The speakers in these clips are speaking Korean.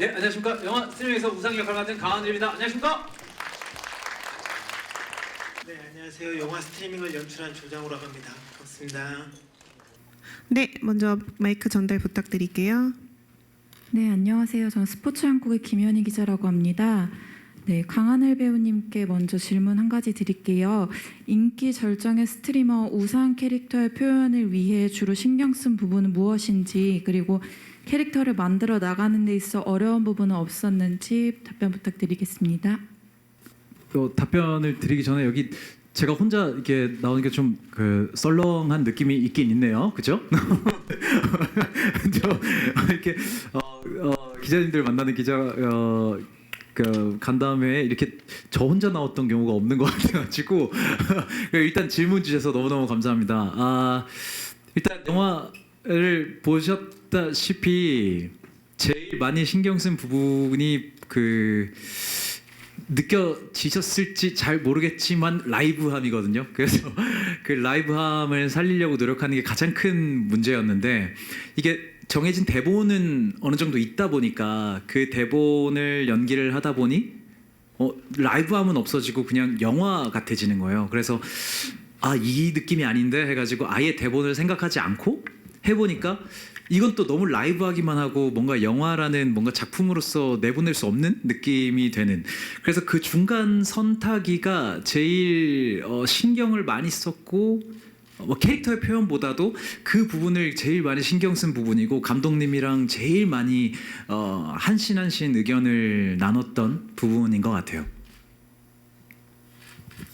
예, 안녕하십니까. 영화 스트리밍에서 우상 역할을 맡은 강하늘입니다. 안녕하십니까. 네, 안녕하세요. 영화 스트리밍을 연출한 조장우라고 합니다. 반갑습니다. 네, 먼저 마이크 전달 부탁드릴게요. 네, 안녕하세요. 저는 스포츠 한국의 김현희 기자라고 합니다. 네, 강하늘 배우님께 먼저 질문 한 가지 드릴게요. 인기 절정의 스트리머 우상 캐릭터의 표현을 위해 주로 신경 쓴 부분은 무엇인지, 그리고 캐릭터를 만들어 나가는 데 있어 어려운 부분은 없었는지 답변 부탁드리겠습니다. 답변을 드리기 전에 여기 제가 혼자 이렇게 나오는 게 좀 그 썰렁한 느낌이 있긴 있네요. 그죠? 저 이렇게 기자님들 만나는 기자 그 간담회에 이렇게 저 혼자 나왔던 경우가 없는 것 같아가지고 일단 질문 주셔서 너무너무 감사합니다. 일단 영화를 보셨다시피 제일 많이 신경 쓴 부분이 느껴지셨을지 잘 모르겠지만 라이브함이거든요. 그래서 그 라이브함을 살리려고 노력하는 게 가장 큰 문제였는데, 이게 정해진 대본은 어느 정도 있다 보니까 그 대본을 연기를 하다 보니 라이브함은 없어지고 그냥 영화 같아지는 거예요. 그래서 이 느낌이 아닌데 해가지고 아예 대본을 생각하지 않고 해보니까 이건 또 너무 라이브하기만 하고 뭔가 영화라는 뭔가 작품으로서 내보낼 수 없는 느낌이 되는, 그래서 그 중간 선타기가 제일 신경을 많이 썼고 캐릭터의 표현보다도 그 부분을 제일 많이 신경 쓴 부분이고, 감독님이랑 제일 많이 한신 한신 의견을 나눴던 부분인 것 같아요.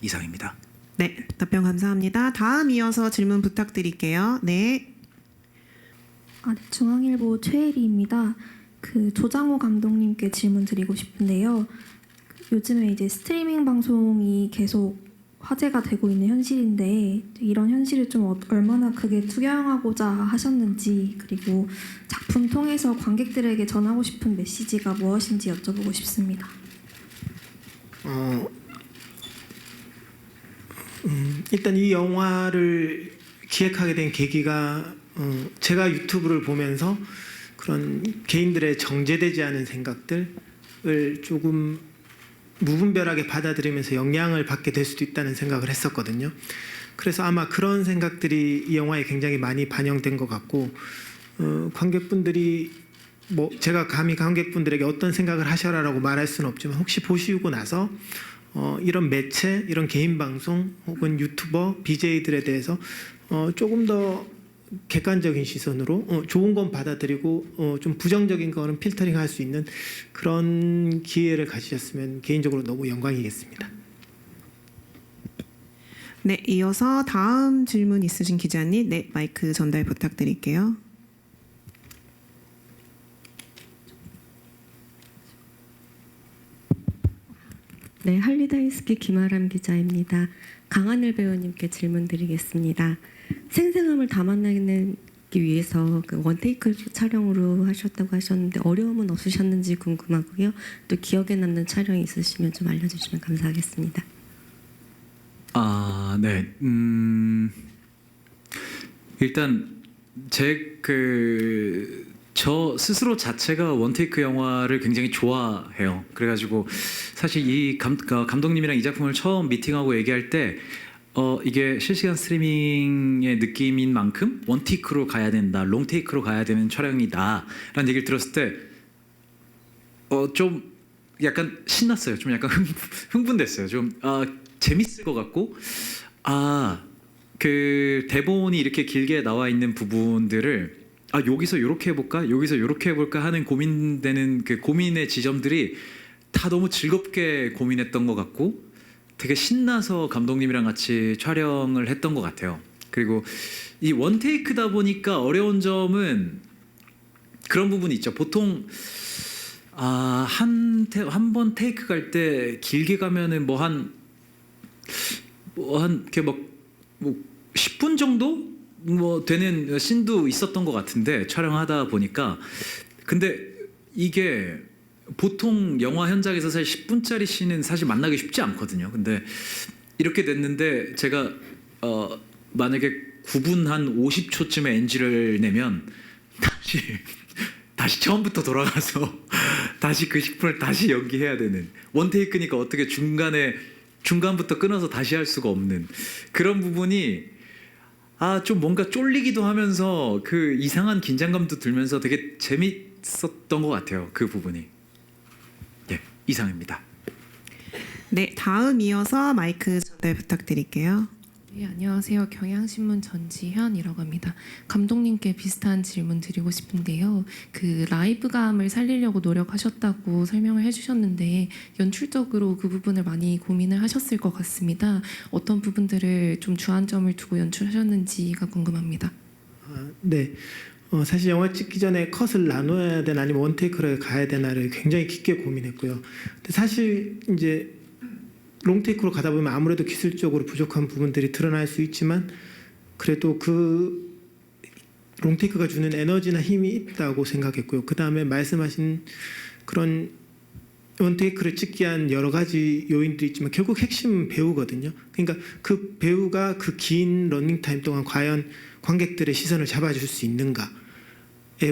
이상입니다. 네, 답변 감사합니다. 다음 이어서 질문 부탁드릴게요. 네. 네, 중앙일보 최혜리입니다. 조장호 감독님께 질문 드리고 싶은데요. 요즘에 이제 스트리밍 방송이 계속 화제가 되고 있는 현실인데, 이런 현실을 좀 얼마나 크게 투영하고자 하셨는지, 그리고 작품 통해서 관객들에게 전하고 싶은 메시지가 무엇인지 여쭤보고 싶습니다. 일단 이 영화를 기획하게 된 계기가 제가 유튜브를 보면서 그런 개인들의 정제되지 않은 생각들을 조금 무분별하게 받아들이면서 영향을 받게 될 수도 있다는 생각을 했었거든요. 그래서 아마 그런 생각들이 이 영화에 굉장히 많이 반영된 것 같고, 관객분들이 제가 감히 관객분들에게 어떤 생각을 하셔라라고 말할 수는 없지만, 혹시 보시고 나서 이런 매체, 이런 개인 방송 혹은 유튜버, BJ들에 대해서 조금 더 객관적인 시선으로 좋은 건 받아들이고 좀 부정적인 거는 필터링할 수 있는 그런 기회를 가지셨으면 개인적으로 너무 영광이겠습니다. 네, 이어서 다음 질문 있으신 기자님, 네, 마이크 전달 부탁드릴게요. 네, 할리다이스키 김아람 기자입니다. 강하늘 배우님께 질문 드리겠습니다. 생생함을 담아내기 위해서 원테이크 촬영으로 하셨다고 하셨는데 어려움은 없으셨는지 궁금하고요. 또 기억에 남는 촬영이 있으시면 좀 알려주시면 감사하겠습니다. 네. 일단 저 스스로 자체가 원테이크 영화를 굉장히 좋아해요. 그래가지고 사실 이 감독님이랑 이 작품을 처음 미팅하고 얘기할 때 이게 실시간 스트리밍의 느낌인 만큼 원테이크로 가야 된다, 롱테이크로 가야 되는 촬영이다 라는 얘기를 들었을 때 좀 약간 신났어요. 좀 약간 흥분됐어요. 좀 재밌을 것 같고, 그 대본이 이렇게 길게 나와 있는 부분들을 여기서 이렇게 해볼까, 여기서 이렇게 해볼까 하는 고민되는 그 고민의 지점들이 다 너무 즐겁게 고민했던 것 같고, 되게 신나서 감독님이랑 같이 촬영을 했던 것 같아요. 그리고 이 원테이크다 보니까 어려운 점은 그런 부분이 있죠. 보통 한 번 테이크 갈 때 길게 가면은 이렇게 10분 정도 되는 씬도 있었던 것 같은데, 촬영하다 보니까. 근데 이게 보통 영화 현장에서 사실 10분짜리 씬은 사실 만나기 쉽지 않거든요. 근데 이렇게 됐는데, 제가 만약에 9분 한 50초쯤에 NG를 내면 다시 처음부터 돌아가서 다시 그 10분을 다시 연기해야 되는 원테이크니까 어떻게 중간부터 끊어서 다시 할 수가 없는 그런 부분이 좀 뭔가 쫄리기도 하면서 그 이상한 긴장감도 들면서 되게 재밌었던 것 같아요. 그 부분이. 예, 이상입니다. 네, 다음 이어서 마이크 전달 부탁드릴게요. 네, 안녕하세요. 경향신문 전지현이라고 합니다. 감독님께 비슷한 질문 드리고 싶은데요. 그 라이브감을 살리려고 노력하셨다고 설명을 해주셨는데 연출적으로 그 부분을 많이 고민을 하셨을 것 같습니다. 어떤 부분들을 좀 주안점을 두고 연출하셨는지가 궁금합니다. 네. 사실 영화 찍기 전에 컷을 나눠야 되나 아니면 원테이크를 가야 되나를 굉장히 깊게 고민했고요. 근데 사실 이제 롱테이크로 가다 보면 아무래도 기술적으로 부족한 부분들이 드러날 수 있지만 그래도 그 롱테이크가 주는 에너지나 힘이 있다고 생각했고요. 그 다음에 말씀하신 그런 원테이크를 찍기 위한 여러 가지 요인들이 있지만 결국 핵심은 배우거든요. 그러니까 그 배우가 그 긴 러닝타임 동안 과연 관객들의 시선을 잡아줄 수 있는가의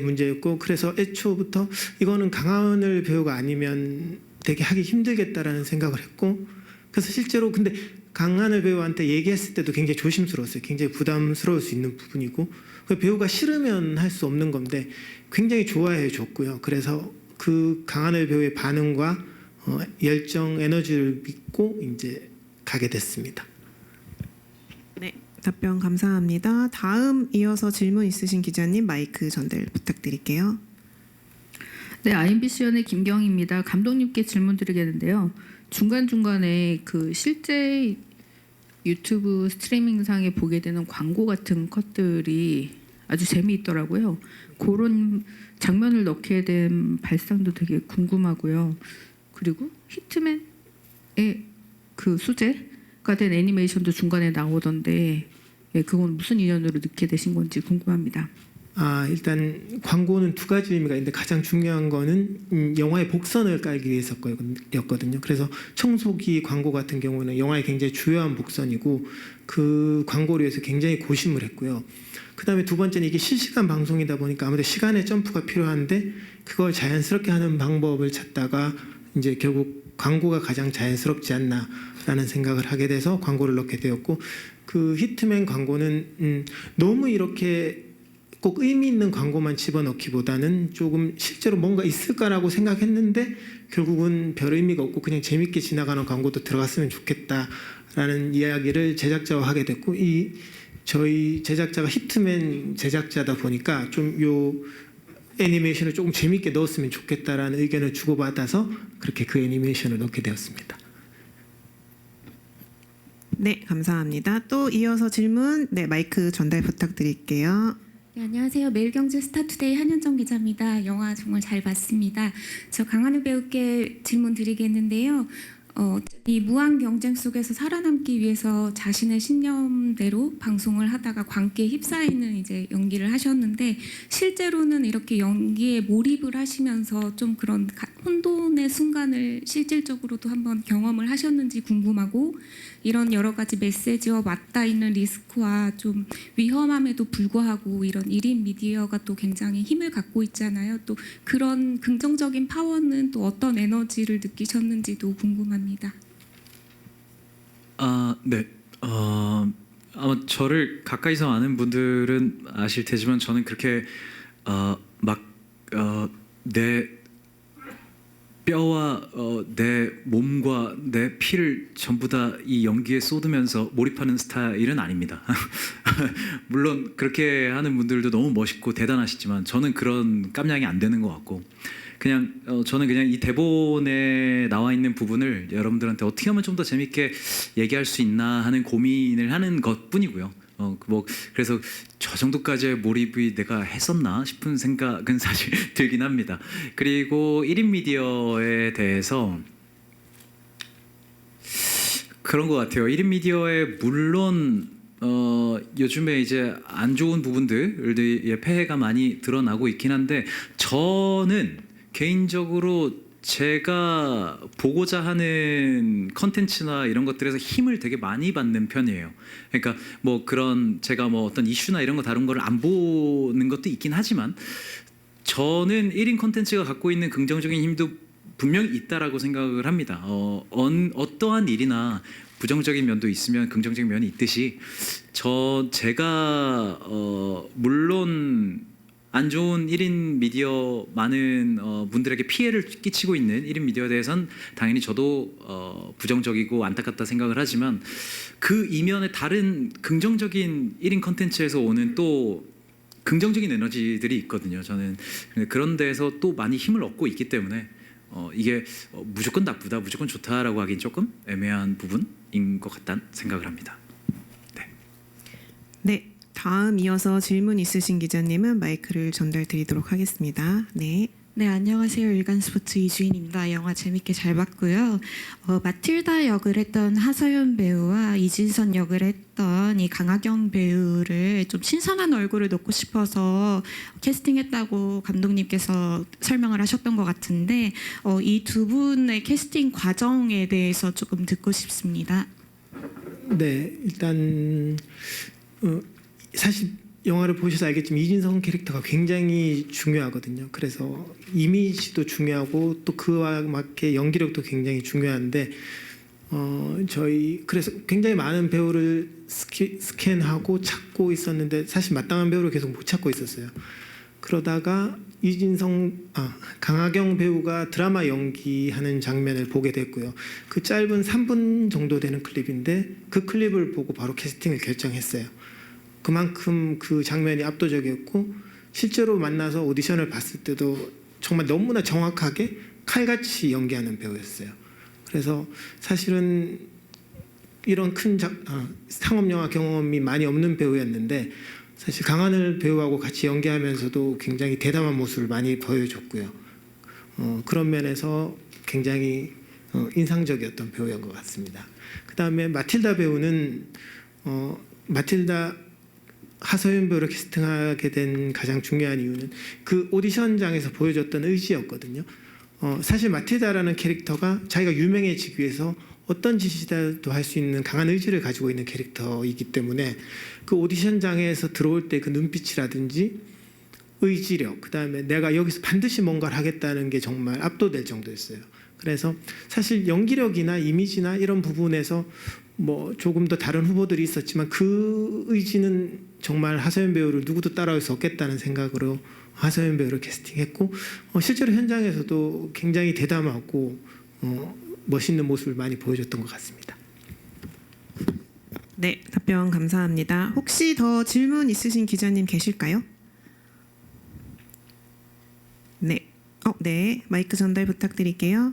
문제였고, 그래서 애초부터 이거는 강하늘 배우가 아니면 되게 하기 힘들겠다라는 생각을 했고, 그래서 실제로 근데 강하늘 배우한테 얘기했을 때도 굉장히 조심스러웠어요. 굉장히 부담스러울 수 있는 부분이고, 그 배우가 싫으면 할 수 없는 건데 굉장히 좋아해 줬고요. 그래서 그 강하늘 배우의 반응과 열정, 에너지를 믿고 이제 가게 됐습니다. 네, 답변 감사합니다. 다음 이어서 질문 있으신 기자님 마이크 전달 부탁드릴게요. 네, IMBC연의 김경입니다. 감독님께 질문 드리겠는데요. 중간중간에 그 실제 유튜브 스트리밍상에 보게 되는 광고 같은 컷들이 아주 재미있더라고요. 그런 장면을 넣게 된 발상도 되게 궁금하고요. 그리고 히트맨의 그 소재가 된 애니메이션도 중간에 나오던데 그건 무슨 인연으로 넣게 되신 건지 궁금합니다. 일단 광고는 두 가지 의미가 있는데 가장 중요한 거는 영화의 복선을 깔기 위해서였거든요. 그래서 청소기 광고 같은 경우는 영화의 굉장히 주요한 복선이고 그 광고를 위해서 굉장히 고심을 했고요. 그다음에 두 번째는 이게 실시간 방송이다 보니까 아무래도 시간의 점프가 필요한데 그걸 자연스럽게 하는 방법을 찾다가 이제 결국 광고가 가장 자연스럽지 않나라는 생각을 하게 돼서 광고를 넣게 되었고, 그 히트맨 광고는 너무 이렇게 꼭 의미 있는 광고만 집어넣기보다는 조금 실제로 뭔가 있을까라고 생각했는데 결국은 별 의미가 없고 그냥 재밌게 지나가는 광고도 들어갔으면 좋겠다라는 이야기를 제작자와 하게 됐고, 저희 제작자가 히트맨 제작자다 보니까 좀 요 애니메이션을 조금 재밌게 넣었으면 좋겠다라는 의견을 주고받아서 그렇게 그 애니메이션을 넣게 되었습니다. 네, 감사합니다. 또 이어서 질문 마이크 전달 부탁드릴게요. 네, 안녕하세요. 매일경제 스타투데이 한현정 기자입니다. 영화 정말 잘 봤습니다. 저 강하늘 배우께 질문 드리겠는데요. 이 무한 경쟁 속에서 살아남기 위해서 자신의 신념대로 방송을 하다가 광기에 휩싸이는 이제 연기를 하셨는데 실제로는 이렇게 연기에 몰입을 하시면서 좀 그런 혼돈의 순간을 실질적으로도 한번 경험을 하셨는지 궁금하고, 이런 여러 가지 메시지와 맞닿아 있는 리스크와 좀 위험함에도 불구하고 이런 1인 미디어가 또 굉장히 힘을 갖고 있잖아요. 또 그런 긍정적인 파워는 또 어떤 에너지를 느끼셨는지도 궁금합니다. 네. 아마 저를 가까이서 아는 분들은 아실 테지만 저는 그렇게 내 뼈와 내 몸과 내 피를 전부 다 이 연기에 쏟으면서 몰입하는 스타일은 아닙니다. 물론 그렇게 하는 분들도 너무 멋있고 대단하시지만 저는 그런 깜냥이 안 되는 것 같고, 그냥 저는 그냥 이 대본에 나와 있는 부분을 여러분들한테 어떻게 하면 좀 더 재밌게 얘기할 수 있나 하는 고민을 하는 것뿐이고요. 그래서 저 정도까지의 몰입이 내가 했었나 싶은 생각은 사실 들긴 합니다. 그리고 1인 미디어에 대해서 그런 것 같아요. 1인 미디어에 물론 요즘에 이제 안 좋은 부분들의 폐해가 많이 드러나고 있긴 한데, 저는 개인적으로 제가 보고자 하는 컨텐츠나 이런 것들에서 힘을 되게 많이 받는 편이에요. 그러니까 뭐 그런 제가 뭐 어떤 이슈나 이런 거 다룬 거를 안 보는 것도 있긴 하지만 저는 1인 콘텐츠가 갖고 있는 긍정적인 힘도 분명히 있다라고 생각을 합니다. 어떠한 일이나 부정적인 면도 있으면 긍정적인 면이 있듯이 제가 물론 안 좋은 1인 미디어 많은 분들에게 피해를 끼치고 있는 1인 미디어에 대해선 당연히 저도 부정적이고 안타깝다 생각을 하지만 그 이면에 다른 긍정적인 1인 콘텐츠에서 오는 또 긍정적인 에너지들이 있거든요. 저는 그런 데서 또 많이 힘을 얻고 있기 때문에 이게 무조건 나쁘다, 무조건 좋다라고 하긴 조금 애매한 부분인 것 같다는 생각을 합니다. 네, 다음 이어서 질문 있으신 기자님은 마이크를 전달드리도록 하겠습니다. 네. 네, 안녕하세요. 일간스포츠 이주인입니다. 영화 재밌게 잘 봤고요. 마틸다 역을 했던 하서연 배우와 이진선 역을 했던 이 강하경 배우를 좀 신선한 얼굴을 넣고 싶어서 캐스팅했다고 감독님께서 설명을 하셨던 것 같은데 이 두 분의 캐스팅 과정에 대해서 조금 듣고 싶습니다. 네, 일단 사실 영화를 보셔서 알겠지만 이진성 캐릭터가 굉장히 중요하거든요. 그래서 이미지도 중요하고 또 그와 맞게 연기력도 굉장히 중요한데 저희 그래서 굉장히 많은 배우를 스캔하고 찾고 있었는데 사실 마땅한 배우를 계속 못 찾고 있었어요. 그러다가 강하경 배우가 드라마 연기하는 장면을 보게 됐고요. 그 짧은 3분 정도 되는 클립인데 그 클립을 보고 바로 캐스팅을 결정했어요. 그만큼 그 장면이 압도적이었고 실제로 만나서 오디션을 봤을 때도 정말 너무나 정확하게 칼같이 연기하는 배우였어요. 그래서 사실은 이런 큰 상업 영화 경험이 많이 없는 배우였는데 사실 강하늘 배우하고 같이 연기하면서도 굉장히 대담한 모습을 많이 보여줬고요. 그런 면에서 굉장히 인상적이었던 배우인 것 같습니다. 그 다음에 마틸다 배우는 마틸다 하서연 배우를 캐스팅하게 된 가장 중요한 이유는 그 오디션장에서 보여줬던 의지였거든요. 사실 마틸다라는 캐릭터가 자기가 유명해지기 위해서 어떤 짓이라도 할 수 있는 강한 의지를 가지고 있는 캐릭터이기 때문에 그 오디션장에서 들어올 때 그 눈빛이라든지 의지력, 그 다음에 내가 여기서 반드시 뭔가를 하겠다는 게 정말 압도될 정도였어요. 그래서 사실 연기력이나 이미지나 이런 부분에서 뭐 조금 더 다른 후보들이 있었지만 그 의지는 정말 하서연 배우를 누구도 따라올 수 없겠다는 생각으로 하서연 배우를 캐스팅했고 실제로 현장에서도 굉장히 대담하고 멋있는 모습을 많이 보여줬던 것 같습니다. 네, 답변 감사합니다. 혹시 더 질문 있으신 기자님 계실까요? 네. 네. 마이크 전달 부탁드릴게요.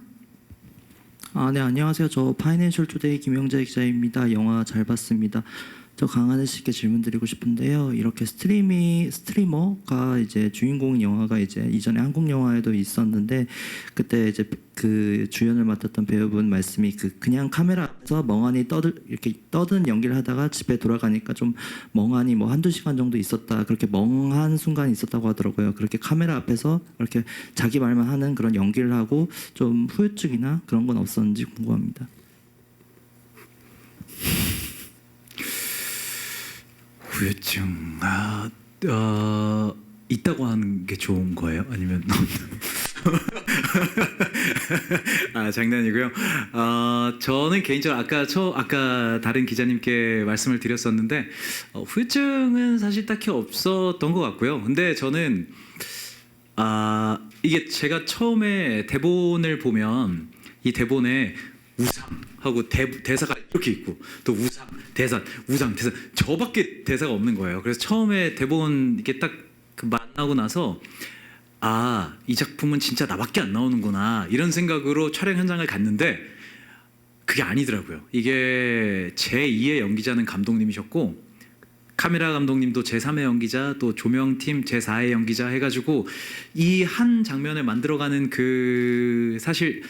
네, 안녕하세요. 저 파이낸셜 투데이 김영재 기자입니다. 영화 잘 봤습니다. 저 강하늘 씨께 질문드리고 싶은데요. 이렇게 스트리머가 이제 주인공인 영화가 이제 이전에 한국 영화에도 있었는데 그때 이제 그 주연을 맡았던 배우분 말씀이 그냥 카메라 앞에서 멍하니 이렇게 떠든 연기를 하다가 집에 돌아가니까 좀 멍하니 뭐 한두 시간 정도 있었다. 그렇게 멍한 순간이 있었다고 하더라고요. 그렇게 카메라 앞에서 이렇게 자기 말만 하는 그런 연기를 하고 좀 후유증이나 그런 건 없었는지 궁금합니다. 후유증 있다고 하는 게 좋은 거예요? 아니면 장난이고요. 저는 개인적으로 아까 다른 기자님께 말씀을 드렸었는데 후유증은 사실 딱히 없었던 것 같고요. 근데 저는 이게 제가 처음에 대본을 보면 이 대본에 우상하고 대사가 이렇게 있고 또 우상, 대사, 우상, 대사 저밖에 대사가 없는 거예요. 그래서 처음에 대본 이렇게 딱 만나고 나서 이 작품은 진짜 나밖에 안 나오는구나 이런 생각으로 촬영 현장을 갔는데 그게 아니더라고요. 이게 제2의 연기자는 감독님이셨고 카메라 감독님도 제3의 연기자, 또 조명팀 제4의 연기자 해가지고 이 한 장면을 만들어가는 그 사실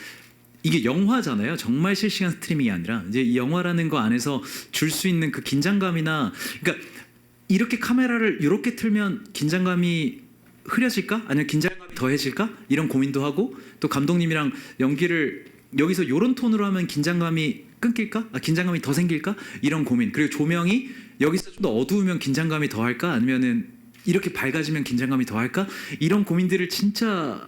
이게 영화잖아요. 정말 실시간 스트리밍이 아니라 이제 이 영화라는 거 안에서 줄 수 있는 그 긴장감이나 그러니까 이렇게 카메라를 이렇게 틀면 긴장감이 흐려질까? 아니면 긴장감이 더해질까? 이런 고민도 하고 또 감독님이랑 연기를 여기서 이런 톤으로 하면 긴장감이 끊길까? 긴장감이 더 생길까? 이런 고민. 그리고 조명이 여기서 좀 더 어두우면 긴장감이 더할까? 아니면은 이렇게 밝아지면 긴장감이 더할까? 이런 고민들을 진짜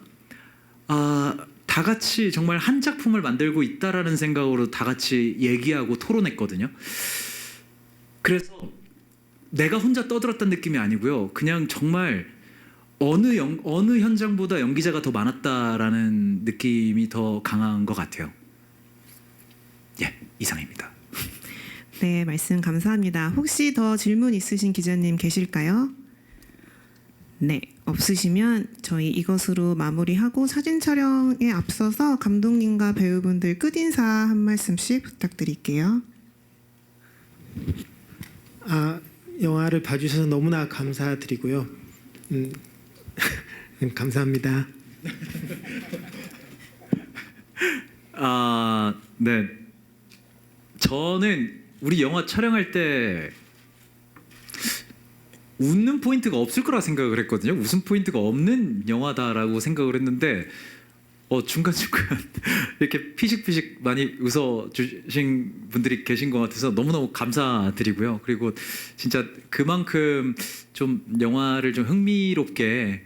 다 같이 정말 한 작품을 만들고 있다라는 생각으로 다 같이 얘기하고 토론했거든요. 그래서 내가 혼자 떠들었다는 느낌이 아니고요. 그냥 정말 어느 현장보다 연기자가 더 많았다라는 느낌이 더 강한 것 같아요. 예, 이상입니다. 네, 말씀 감사합니다. 혹시 더 질문 있으신 기자님 계실까요? 네, 없으시면 저희 이것으로 마무리하고 사진 촬영에 앞서서 감독님과 배우분들 끝인사 한 말씀씩 부탁드릴게요. 영화를 봐주셔서 너무나 감사드리고요. 감사합니다. 네. 저는 우리 영화 촬영할 때 웃는 포인트가 없을 거라 생각을 했거든요. 웃음 포인트가 없는 영화다라고 생각을 했는데 중간중간 이렇게 피식피식 많이 웃어주신 분들이 계신 것 같아서 너무너무 감사드리고요. 그리고 진짜 그만큼 좀 영화를 좀 흥미롭게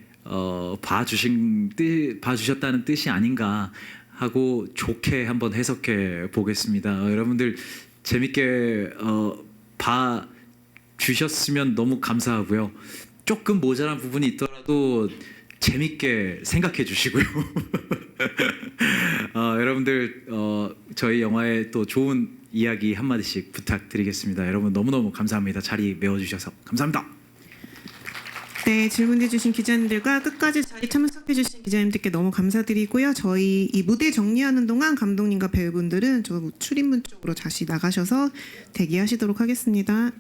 봐주셨다는 뜻이 아닌가 하고 좋게 한번 해석해 보겠습니다. 여러분들 재밌게 봐주셨으면 너무 감사하고요. 조금 모자란 부분이 있더라도 재밌게 생각해 주시고요. 여러분들 저희 영화에 또 좋은 이야기 한마디씩 부탁드리겠습니다. 여러분 너무너무 감사합니다. 자리 메워주셔서 감사합니다. 네, 질문해 주신 기자님들과 끝까지 자리 참석해 주신 기자님들께 너무 감사드리고요. 저희 이 무대 정리하는 동안 감독님과 배우분들은 저 출입문 쪽으로 다시 나가셔서 대기하시도록 하겠습니다.